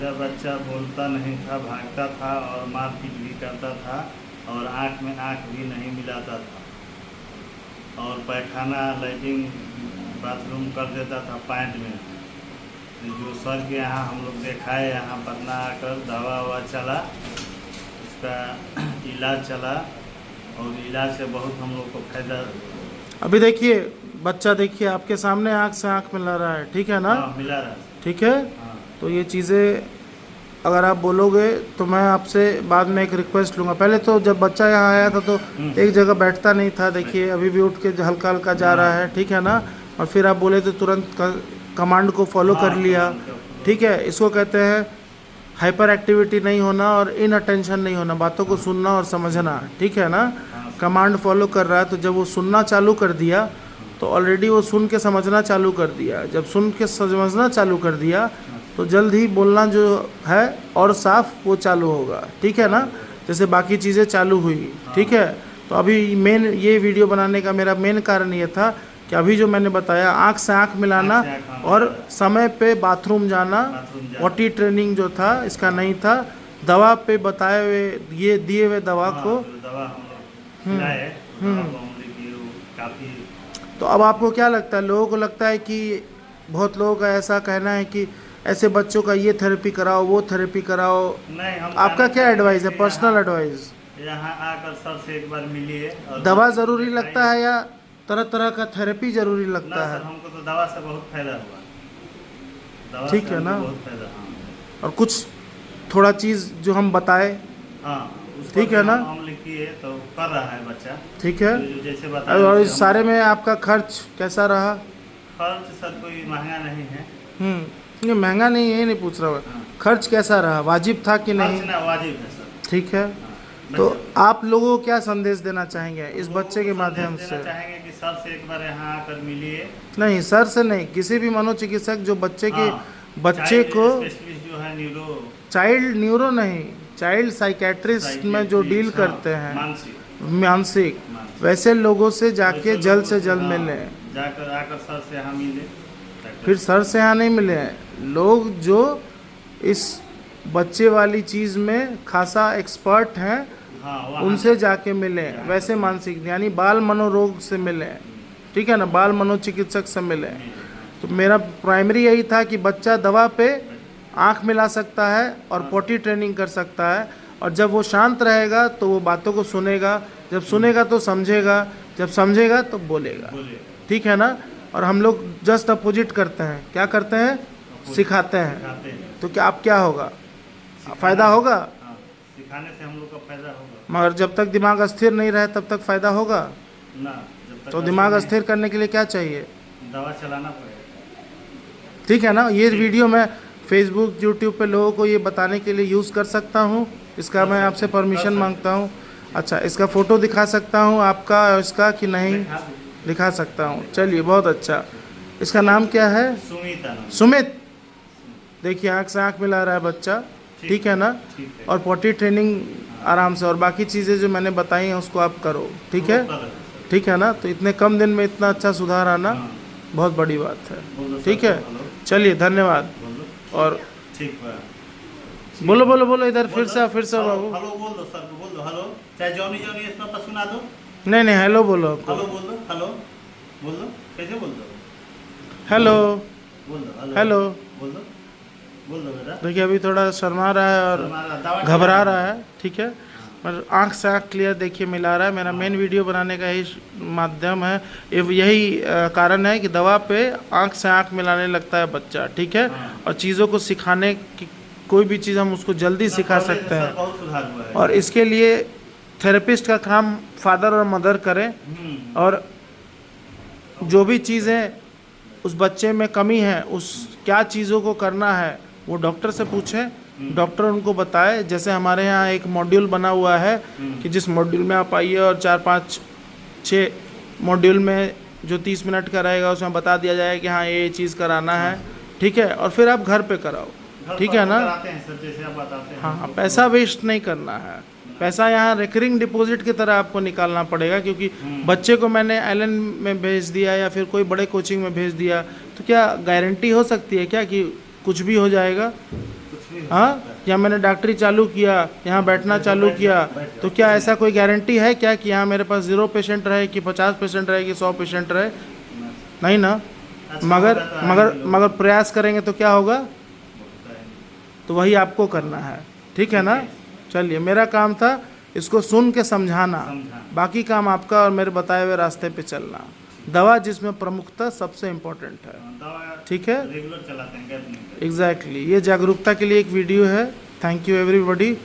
मेरा बच्चा बोलता नहीं था, भागता था और मारपीट भी करता था और आँख में आँख भी नहीं मिलाता था और पैखाना लैट्रिन बाथरूम कर देता था पैंट में। जो सर के यहाँ हम लोग दिखाए, यहाँ पटना आकर दवा ववा चला, उसका इलाज चला और इलाज से बहुत हम लोग को फायदा। अभी देखिए बच्चा, देखिए आपके सामने आँख से आँख मिला रहा है, ठीक है ना? हाँ, मिला रहा है। ठीक है। हाँ। तो ये चीज़ें अगर आप बोलोगे तो मैं आपसे बाद में एक रिक्वेस्ट लूँगा। पहले तो जब बच्चा यहाँ आया था तो एक जगह बैठता नहीं था, देखिए अभी भी उठ के हल्का हल्का जा रहा है, ठीक है ना? और फिर आप बोले तो तुरंत कमांड को फॉलो कर लिया, ठीक है। इसको कहते हैं हाइपर एक्टिविटी नहीं होना और इन अटेंशन नहीं होना, बातों को सुनना और समझना, ठीक है ना? कमांड फॉलो कर रहा है, तो जब वो सुनना चालू कर दिया तो ऑलरेडी वो सुन के समझना चालू कर दिया। जब सुन के समझना चालू कर दिया तो जल्द ही बोलना जो है और साफ वो चालू होगा, ठीक है ना? जैसे बाकी चीज़ें चालू हुई, ठीक है। तो अभी मेन ये वीडियो बनाने का मेरा मेन कारण ये था कि अभी जो मैंने बताया, आँख से आँख मिलाना और समय पे बाथरूम जाना, पॉटी ट्रेनिंग जो था इसका नहीं था, दवा पे बताए हुए ये दिए हुए दवा को दवा हम लोग खिलाए, काफ़ी। तो अब आपको क्या लगता है? लोगों को लगता है कि बहुत लोगों का ऐसा कहना है कि ऐसे बच्चों का ये थेरेपी कराओ, वो थेरेपी कराओ। नहीं, हम आपका क्या एडवाइस है, पर्सनल एडवाइस? यहाँ आकर सर से एक बार मिलिए। दवा ज़रूरी लगता है या तरह तरह का थेरेपी ज़रूरी लगता है? सर, हमको तो दवा से बहुत फायदा हुआ, दवा ठीक से है ना? बहुत फायदा। हाँ। और कुछ थोड़ा चीज़ जो हम बताए, हाँ, ठीक है ना? हम लिखिए तो कर रहा है बच्चा, ठीक है। जो जैसे बताया। और इस सारे में आपका खर्च कैसा रहा? खर्च सर कोई महंगा नहीं है। नहीं, महंगा नहीं, ये नहीं पूछ रहा हूँ। खर्च कैसा रहा, वाजिब था कि नहीं? खर्च ना वाजिब है सर। ठीक है। तो आप लोगों को क्या संदेश देना चाहेंगे इस बच्चे के माध्यम से? चाहेंगे कि सर से एक बार यहाँ आकर मिलिए। नहीं, सर से नहीं, किसी भी मनोचिकित्सक जो बच्चे के बच्चे को जो है चाइल्ड न्यूरो नहीं, चाइल्ड साइकेट्रिस्ट में जो डील करते हैं, मानसिक, वैसे लोगों से जाके जल्द से जल्द मिले। जाकर आकर सर से यहाँ मिले। फिर सर से यहाँ नहीं मिले, लोग जो इस बच्चे वाली चीज़ में खासा एक्सपर्ट हैं, उनसे जाके मिले। वैसे मानसिक यानी बाल मनोरोग से मिले, ठीक है ना? बाल मनोचिकित्सक से मिले। तो मेरा प्राइमरी यही था कि बच्चा दवा पे आँख मिला सकता है और पॉटी ट्रेनिंग कर सकता है, और जब वो शांत रहेगा तो वो बातों को सुनेगा, जब सुनेगा तो समझेगा, जब समझेगा तो बोलेगा, ठीक है ना? और हम लोग जस्ट अपोजिट करते हैं। क्या करते हैं? सिखाते हैं। तो क्या आप क्या होगा, फ़ायदा होगा? सिखाने से हम लोग का फायदा होगा, मगर जब तक दिमाग स्थिर नहीं रहे तब तक फ़ायदा होगा ना। जब तक तो दिमाग स्थिर करने के लिए क्या चाहिए? दवा चलाना पड़ेगा, ठीक है ना? ये वीडियो मैं फेसबुक यूट्यूब पे लोगों को ये बताने के लिए यूज़ कर सकता हूँ, इसका मैं आपसे परमिशन मांगता हूँ। अच्छा, इसका फ़ोटो दिखा सकता हूँ आपका और इसका कि नहीं? दिखा सकता हूँ, चलिए बहुत अच्छा। इसका नाम क्या है? सुमित। देखिए आँख से आँख मिला रहा है बच्चा, ठीक है ना? और पॉटी ट्रेनिंग आराम से, और बाकी चीज़ें जो मैंने बताई हैं उसको आप करो, ठीक है? ठीक है ना? तो इतने कम दिन में इतना अच्छा सुधार आना बहुत बड़ी बात है, ठीक है? चलिए, धन्यवाद। और बोलो बोलो बोलो, इधर फिर से बाबू। हेलो बोल दो सर, बोल दो हेलो, चाहे जॉनी जॉनी इसका पर सुना दो। नहीं नहीं, हेलो बोलो। हेलो बोल दो, हेलो बोल दो, कैसे बोल दो? हेलो बोल दो, हेलो बोल दो, बोल दो बेटा। देखिए अभी थोड़ा शर्मा रहा है और घबरा रहा है, ठीक है? पर आँख से आँख क्लियर देखिए मिला रहा है। मेरा मेन वीडियो बनाने का यही माध्यम है, यही कारण है कि दवा पे आँख से आँख मिलाने लगता है बच्चा, ठीक है? और चीज़ों को सिखाने की कोई भी चीज़ हम उसको जल्दी सिखा सकते हैं, बहुत सुधार हुआ है। और इसके लिए थेरेपिस्ट का काम फादर और मदर करें, और जो भी चीज़ें उस बच्चे में कमी है, उस क्या चीज़ों को करना है वो डॉक्टर से पूछें, डॉक्टर उनको बताए। जैसे हमारे यहाँ एक मॉड्यूल बना हुआ है कि जिस मॉड्यूल में आप आइए और 4 5 6 मॉड्यूल में जो 30 मिनट का रहेगा उसमें बता दिया जाए कि हाँ ये चीज़ कराना है, ठीक है? और फिर आप घर पे कराओ, ठीक है ना? हाँ, पैसा वेस्ट नहीं करना है। पैसा यहाँ रिकरिंग डिपॉजिट की तरह आपको निकालना पड़ेगा, क्योंकि बच्चे को मैंने एलन में भेज दिया या फिर कोई बड़े कोचिंग में भेज दिया तो क्या गारंटी हो सकती है क्या कि कुछ भी हो जाएगा? कुछ भी हो हाँ, सकता है। या मैंने डॉक्टरी चालू किया, यहाँ बैठना चालू किया, तो क्या ऐसा कोई गारंटी है क्या कि यहाँ मेरे पास 0 पेशेंट रहे, कि 50 पेशेंट रहे, कि 100 पेशेंट रहे? नहीं ना। अच्छा मगर होगा तो मगर आएंगे लोग। मगर प्रयास करेंगे तो क्या होगा? होता है। तो वही आपको करना है, ठीक है ना। चलिए, मेरा काम था इसको सुन के समझाना, समझाना। बाकी काम आपका और मेरे बताए हुए रास्ते पे चलना। दवा जिसमें प्रमुखता सबसे इम्पोर्टेंट है, दवा ठीक है। रेगुलर चलाते हैं, गैप नहीं करते। एग्जैक्टली, ये जागरूकता के लिए एक वीडियो है। Thank you everybody.